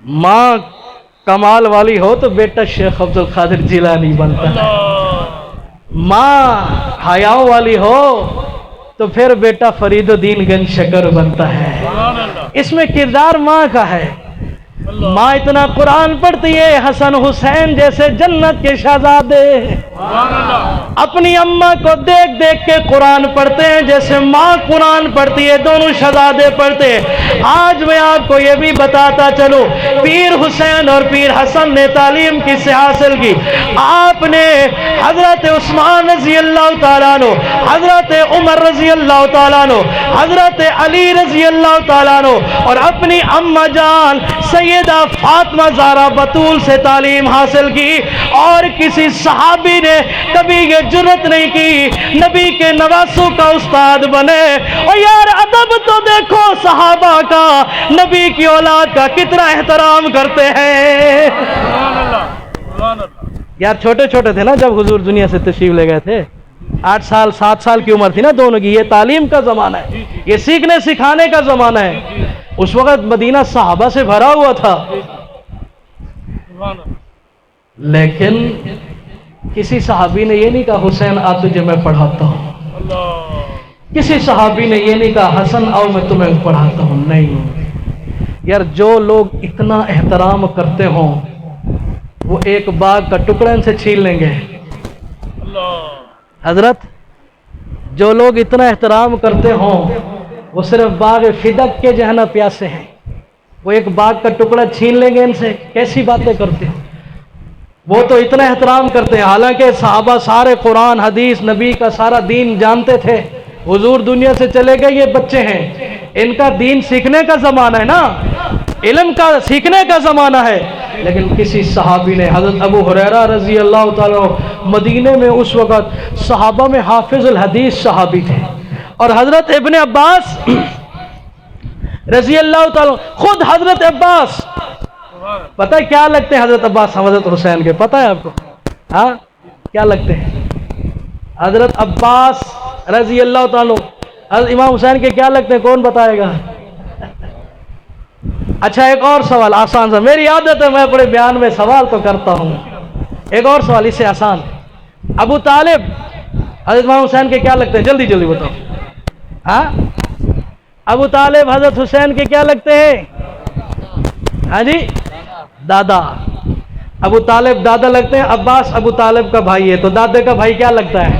माँ कमाल वाली हो तो बेटा शेख अब्दुल कादिर जिलानी बनता है, माँ हयाओं वाली हो तो फिर बेटा फरीदुद्दीन गंज शकर बनता है। इसमें किरदार माँ का है। माँ इतना कुरान पढ़ती है, हसन हुसैन जैसे जन्नत के शहजादे अपनी अम्मा को देख देख के कुरान पढ़ते हैं जैसे माँ कुरान पढ़ती है, दोनों शहजादे पढ़ते हैं। आज मैं आपको ये भी बताता चलूं, पीर हुसैन और पीर हसन ने तालीम किससे हासिल की? आपने हजरत उस्मान रजी अल्लाह तआला अन्हु, हजरत उमर रजी अल्लाह तआला अन्हु, हजरत अली रजी अल्लाह तआला अन्हु और अपनी अम्मा जान सैयदा फातिमा ज़हरा बतूल से तालीम हासिल की। और किसी सहाबी ने कभी ये जुर्रत नहीं की नबी के नवासों का उस्ताद बने। और यार अदब तो देखो सहाबा का, नबी की औलाद का कितना एहतराम करते हैं। यार छोटे छोटे थे ना जब हुजूर दुनिया से तशरीफ ले गए थे, 8 साल 7 साल की उम्र थी ना दोनों की। ये तालीम का ज़माना है, ये सीखने सिखाने का ज़माना है। उस वक़्त मदीना सहाबा से भरा हुआ था, लेकिन किसी सहाबी ने ये नहीं कहा हुसैन आ तुझे मैं पढ़ाता हूँ, किसी सहाबी ने ये नहीं कहा हसन आओ मैं तुम्हें पढ़ाता हूँ। नहीं यार, जो लोग इतना एहतराम करते हों वो एक बाग का टुकड़ा इनसे छीन लेंगे। हजरत, जो लोग इतना एहतराम करते हों वो सिर्फ बाग फिदक के जो है ना प्यासे हैं, वो एक बाग का टुकड़ा छीन लेंगे इनसे। कैसी बातें करते हो? वो तो इतना एहतराम करते हैं, हालांकि सहाबा सारे कुरान हदीस नबी का सारा दीन जानते थे। हुजूर दुनिया से चले गए, ये बच्चे हैं, इनका दीन सीखने का ज़माना है ना, इल्म का सीखने का ज़माना है। लेकिन किसी सहाबी ने, हज़रत अबू हुरैरा रज़ी अल्लाह ताला मदीने में उस वक़्त सहाबा में हाफिज़ुल हदीस सहाबी थे, और हज़रत इब्न अब्बास रज़ी अल्लाह ताला, खुद हज़रत अब्बास, पता है क्या लगते हैं हज़रत अब्बास हज़रत हुसैन के? पता है आपको? हाँ, क्या लगते हैं? हज़रत अब्बास रज़ी अल्लाह ताला हज़रत इमाम हुसैन के क्या लगते हैं? कौन बताएगा? अच्छा, एक और सवाल आसान सा, मेरी आदत है मैं बड़े बयान में सवाल तो करता हूँ। एक और सवाल इससे आसान, अबू तालिब हज़रत इमाम हुसैन के क्या लगते हैं? जल्दी जल्दी बताओ। हाँ, अबू तालिब हज़रत हुसैन के क्या लगते हैं? हाँ जी, दादा। अबू तालिब दादा लगते हैं, अब्बास अबू तालिब का भाई है, तो दादे का भाई क्या लगता है?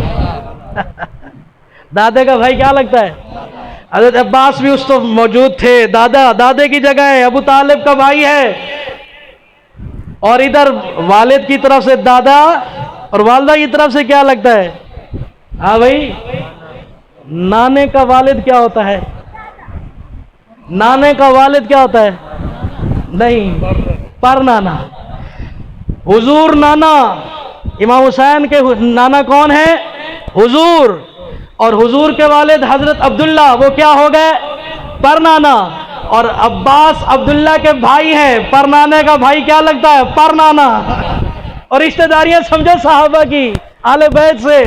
दादे का भाई क्या लगता है? हज़रत अब्बास भी उस तो मौजूद थे, दादा दादे की जगह है, अबू तालिब का भाई है। और इधर वालिद की तरफ से दादा और वालदा की तरफ से क्या लगता है? हाँ भाई, नाने का वालिद क्या होता है? नाने का वालिद क्या होता है? नहीं, पर नाना। हुजूर नाना, इमाम हुसैन के नाना कौन है? हुजूर। और हुजूर के वालिद हजरत अब्दुल्ला, वो क्या हो गए? पर नाना। और अब्बास अब्दुल्ला के भाई हैं, पर नाने का भाई क्या लगता है? पर नाना। और रिश्तेदारियां समझो साहबा की, आले बैत से।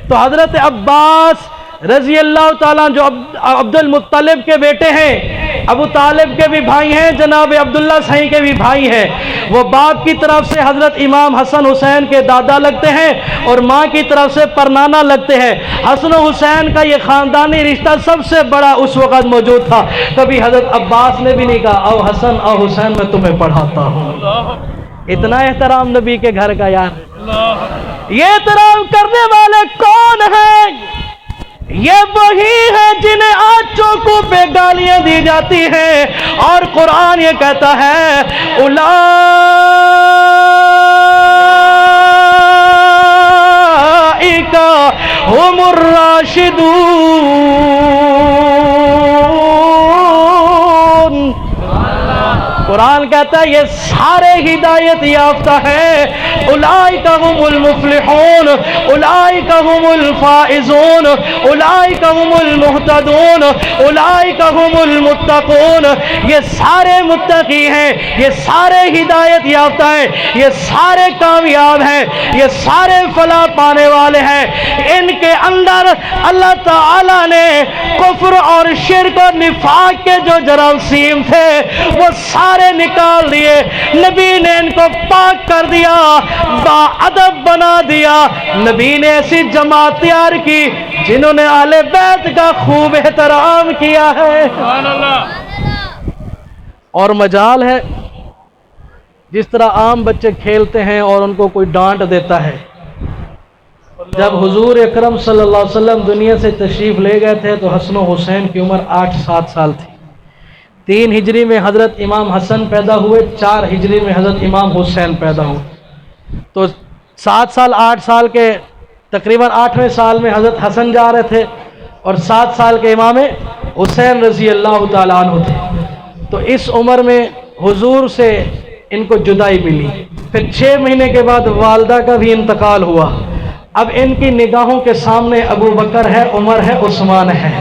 तो हजरत अब्बास रजी अल्लाह ताला जो अब्दुल मुत्तलिब के बेटे हैं, अबू तालिब के भी भाई हैं, जनाब अब्दुल्ला सही के भी भाई हैं। वो बाप की तरफ से हजरत इमाम हसन हुसैन के दादा लगते हैं और माँ की तरफ से परनाना लगते हैं। हसन हुसैन का ये ख़ानदानी रिश्ता सबसे बड़ा उस वक़्त मौजूद था। कभी हजरत अब्बास ने भी नहीं कहा आओ हसन आओ हुसैन मैं तुम्हें पढ़ाता हूँ। इतना एहतराम नबी के घर का। यार ये एहतराम करने वाले कौन हैं? ये वही है जिन्हें आज चौकों पे गालियां दी जाती हैं। और कुरान ये कहता है उलाइका हुमुर राशिदून। कुरान कहता है ये सारे हिदायत याफ्ता है। उलाइका हुमुल मुफ्लिहून, उलाइका हुमुल फाइजून, उलाइका हुमुल मुहतदून, उलाइका हुमुल मुत्तकून। ये सारे मुत्तकी हैं, ये सारे हिदायत याफ्ता हैं, ये सारे कामयाब हैं, ये सारे फलाह पाने वाले हैं। इनके अंदर अल्लाह ताला ने कुफ्र और शिर्क और निफाक के जो जरासीम थे वो सारे نکال دیے، نبی نے ان کو پاک کر دیا، باادب بنا دیا، نبی نے ایسی جماعت تیار کی جنہوں نے اہل بیت کا خوب احترام کیا ہے۔ اور مجال ہے جس طرح عام بچے کھیلتے ہیں اور ان کو کوئی ڈانٹ دیتا ہے، جب حضور اکرم صلی اللہ علیہ وسلم دنیا سے تشریف لے گئے تھے تو حسن و حسین کی عمر 8-7 سال تھی۔ 3 ہجری میں حضرت امام حسن پیدا ہوئے، 4 ہجری میں حضرت امام حسین پیدا ہوئے، تو 7 سال 8 سال کے تقریباً 8ویں سال میں حضرت حسن جا رہے تھے اور 7 سال کے امام حسین رضی اللہ تعالیٰ عنہ تھے۔ تو اس عمر میں حضور سے ان کو جدائی ملی، پھر 6 مہینے کے بعد والدہ کا بھی انتقال ہوا۔ اب ان کی نگاہوں کے سامنے ابو بکر ہے، عمر ہے، عثمان ہے۔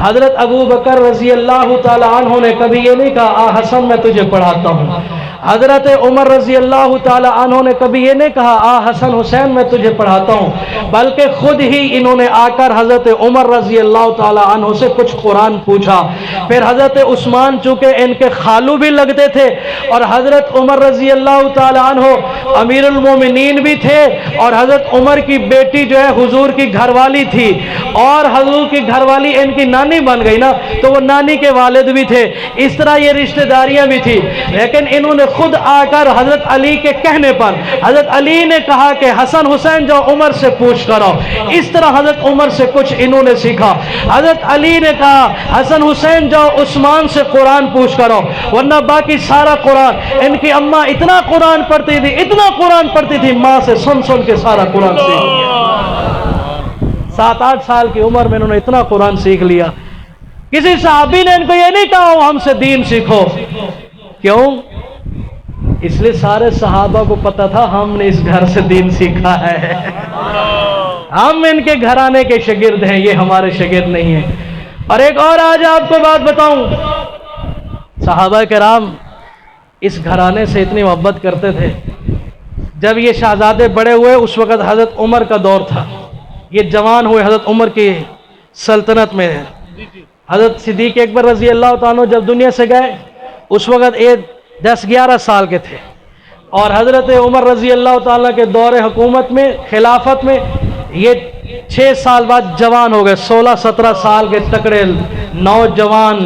حضرت ابو بکر رضی اللہ تعالیٰ عنہ نے کبھی یہ نہیں کہا آ حسن میں تجھے پڑھاتا ہوں، حضرت عمر رضی اللہ تعالیٰ عنہ نے کبھی یہ نہیں کہا آ حسن حسین میں تجھے پڑھاتا ہوں، بلکہ خود ہی انہوں نے آ کر حضرت عمر رضی اللہ تعالیٰ عنہ سے کچھ قرآن پوچھا۔ پھر حضرت عثمان چونکہ ان کے خالو بھی لگتے تھے اور حضرت عمر رضی اللہ تعالیٰ عنہ امیر المومنین بھی تھے، اور حضرت عمر کی بیٹی جو ہے حضور کی گھر والی تھی، اور حضور کی گھر والی ان کی نانی بن گئی نا، تو وہ نانی کے والد بھی تھے، اس طرح یہ رشتہ داریاں بھی تھی۔ لیکن انہوں نے خود آ کر حضرت علی کے کہنے پر حضرت علی نے کہا کہ حسن حسین جو عمر سے پوچھ کرو، اس طرح حضرت عمر سے کچھ انہوں نے سیکھا۔ حضرت علی نے کہا حسن حسین جو عثمان سے قرآن پوچھ کرو، ورنہ باقی سارا قرآن، ان کی اماں اتنا قرآن پڑھتی تھی، اتنا قرآن پڑھتی تھی، ماں سے سن سن کے سارا قرآن سیکھ لیا۔ 7-8 سال کی عمر میں انہوں نے اتنا قرآن سیکھ لیا۔ کسی صحابی نے ان کو یہ نہیں کہا ہم سے دین سیکھو، کیوں؟ اس لیے سارے صحابہ کو پتا تھا ہم نے اس گھر سے دین سیکھا ہے، ہم ان کے گھرانے کے شاگرد ہیں، یہ ہمارے شاگرد نہیں ہیں۔ اور ایک اور آج آپ کو بات بتاؤں، صحابہ کرام اس گھرانے سے اتنی محبت کرتے تھے، جب یہ شہزادے بڑے ہوئے اس وقت حضرت عمر کا دور تھا، یہ جوان ہوئے حضرت عمر کی سلطنت میں۔ حضرت صدیق اکبر رضی اللہ تعالیٰ جب دنیا سے گئے اس وقت 10-11 سال کے تھے، اور حضرت عمر رضی اللہ تعالیٰ کے دور حکومت میں، خلافت میں، یہ 6 سال بعد جوان ہو گئے، 16-17 سال کے تکڑے نوجوان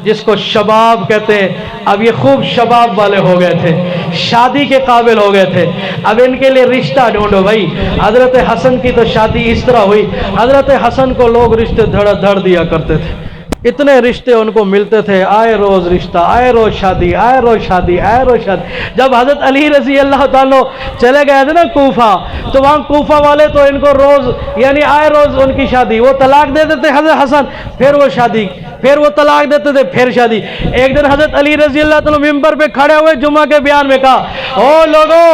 جس کو شباب کہتے ہیں، اب یہ خوب شباب والے ہو گئے تھے، شادی کے قابل ہو گئے تھے۔ اب ان کے لیے رشتہ ڈھونڈو بھائی۔ حضرت حسن کی تو شادی اس طرح ہوئی، حضرت حسن کو لوگ رشتے دھڑ دیا کرتے تھے، اتنے رشتے ان کو ملتے تھے، آئے روز رشتہ، آئے روز شادی، آئے روز شادی، آئے روز شادی۔ جب حضرت علی رضی اللہ تعالیٰ چلے گئے تھے نا کوفہ، تو وہاں کوفہ والے تو ان کو روز یعنی آئے روز ان کی شادی، وہ طلاق دے دیتے حضرت حسن، پھر وہ شادی، پھر وہ طلاق دیتے تھے، پھر شادی۔ ایک دن حضرت علی رضی اللہ تعالیٰ ممبر پہ کھڑے ہوئے جمعہ کے بیان میں کہا، او لوگو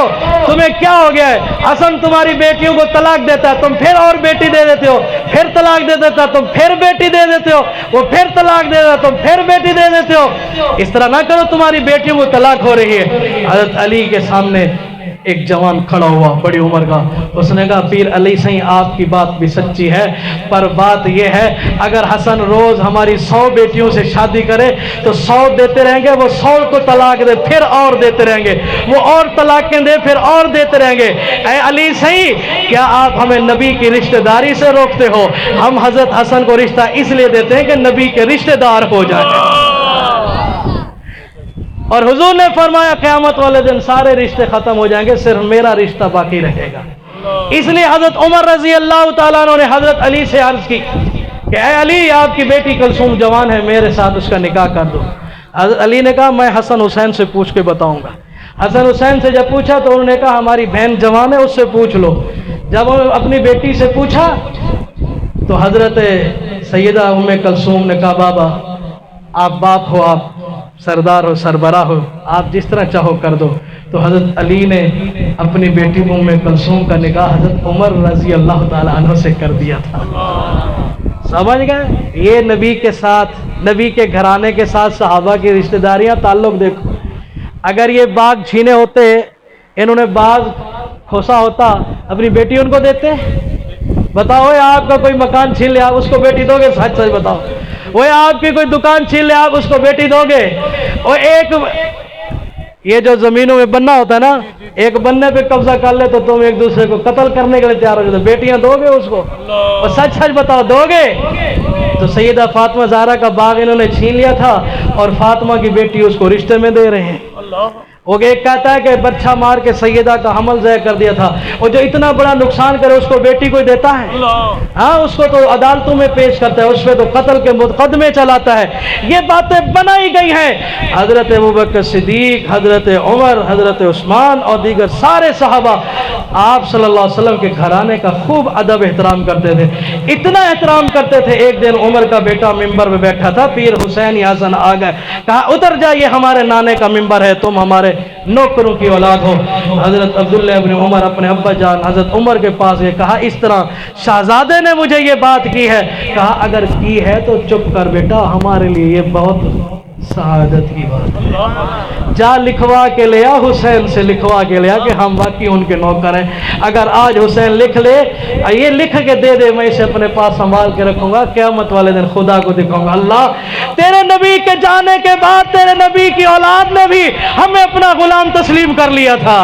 تمہیں کیا ہو گیا ہے؟ حسن تمہاری بیٹیوں کو طلاق دیتا ہے، تم پھر اور بیٹی دے دیتے ہو، پھر طلاق دے دیتا تم پھر بیٹی دے دیتے ہو، وہ پھر طلاق دے دیتا تم پھر بیٹی دے دیتے ہو، اس طرح نہ کرو، تمہاری بیٹیوں کو طلاق ہو رہی ہے۔ حضرت علی کے سامنے ایک جوان کھڑا ہوا بڑی عمر کا، اس نے کہا پیر علی صحیح آپ کی بات بھی سچی ہے، پر بات یہ ہے اگر حسن روز ہماری 100 بیٹیوں سے شادی کرے تو 100 دیتے رہیں گے، وہ 100 کو طلاق دے پھر اور دیتے رہیں گے، وہ اور طلاقیں دے پھر اور دیتے رہیں گے۔ اے علی صحیح کیا آپ ہمیں نبی کی رشتہ داری سے روکتے ہو؟ ہم حضرت حسن کو رشتہ اس لیے دیتے ہیں کہ نبی کے رشتہ دار ہو جائے۔ اور حضور نے فرمایا قیامت والے دن سارے رشتے ختم ہو جائیں گے، صرف میرا رشتہ باقی رہے گا۔ اس لیے حضرت عمر رضی اللہ تعالیٰ عنہ نے حضرت علی سے عرض کی کہ اے علی آپ کی بیٹی کلثوم جوان ہے، میرے ساتھ اس کا نکاح کر دو۔ حضرت علی نے کہا میں حسن حسین سے پوچھ کے بتاؤں گا۔ حسن حسین سے جب پوچھا تو انہوں نے کہا ہماری بہن جوان ہے، اس سے پوچھ لو۔ جب اپنی بیٹی سے پوچھا تو حضرت سیدہ ام کلثوم نے کہا بابا آپ باپ ہو، آپ سردار ہو، سربراہ ہو، آپ جس طرح چاہو کر دو۔ تو حضرت علی نے اپنی بیٹی ام کلثوم کا نکاح حضرت عمر رضی اللہ تعالیٰ عنہ سے کر دیا تھا۔ سمجھ گئے؟ یہ نبی کے ساتھ، نبی کے گھرانے کے ساتھ صحابہ کی رشتہ داریاں، تعلق دیکھو۔ اگر یہ باغ چھینے ہوتے، انہوں نے باغ کھوسا ہوتا، اپنی بیٹی ان کو دیتے؟ بتاؤ آپ کا کوئی مکان چھین لے آپ اس کو بیٹی دو گے؟ سچ سچ بتاؤ۔ وہ آپ کی کوئی دکان چھین لے آپ اس کو بیٹی دو گے؟ اور ये जो जमीनों में बनना होता है ना, एक बनने पे कब्जा कर ले तो तुम एक दूसरे को कत्ल करने के लिए तैयार हो जाते। बेटियां दोगे उसको? और सच सच बताओ, दोगे? तो सैयदा फातिमा ज़हरा का बाग इन्होंने छीन लिया था और फातिमा की बेटी उसको रिश्ते में दे रहे हैं। वो एक कहता है कि बच्चा मार के सैयदा का हमल ज़य कर दिया था, और जो इतना बड़ा नुकसान करे उसको बेटी को देता है? हाँ, उसको तो अदालतों में पेश करता है, उस पर तो कत्ल के मुकदमे चलाता है। ये बातें बनाई गई हैं। हजरत अबू बकर सिद्दीक, हजरत उमर, हजरत उस्मान और दीगर सारे सहाबा आप सल्लल्लाहु अलैहि वसल्लम के घराने का खूब अदब एहतराम करते थे। इतना एहतराम करते थे, एक दिन उमर का बेटा मिंबर में बैठा था, पीर हुसैन यासन आ गए, कहा उतर जाइए, हमारे नाने का मिंबर है, तुम हमारे नौकरों की औलाद हो। हजरत अब्दुल्लाह इब्न उमर अपने अब्बा जान हजरत उमर के पास गए, कहा इस तरह शहजादे ने मुझे ये बात की है। कहा अगर की है तो चुप कर बेटा, हमारे लिए ये बहुत सआदत की बात है। जा लिखवा के ले आ, हुसैन से लिखवा के ले आ कि हम वाकई उनके नौकर हैं। अगर आज हुसैन लिख ले, ये लिख के दे दे, मैं इसे अपने पास संभाल के रखूंगा, क़यामत वाले दिन खुदा को दिखाऊंगा। अल्लाह, तेरे नबी के जाने के बाद तेरे नबी की औलाद ने भी हमें अपना गुलाम तस्लीम कर लिया था।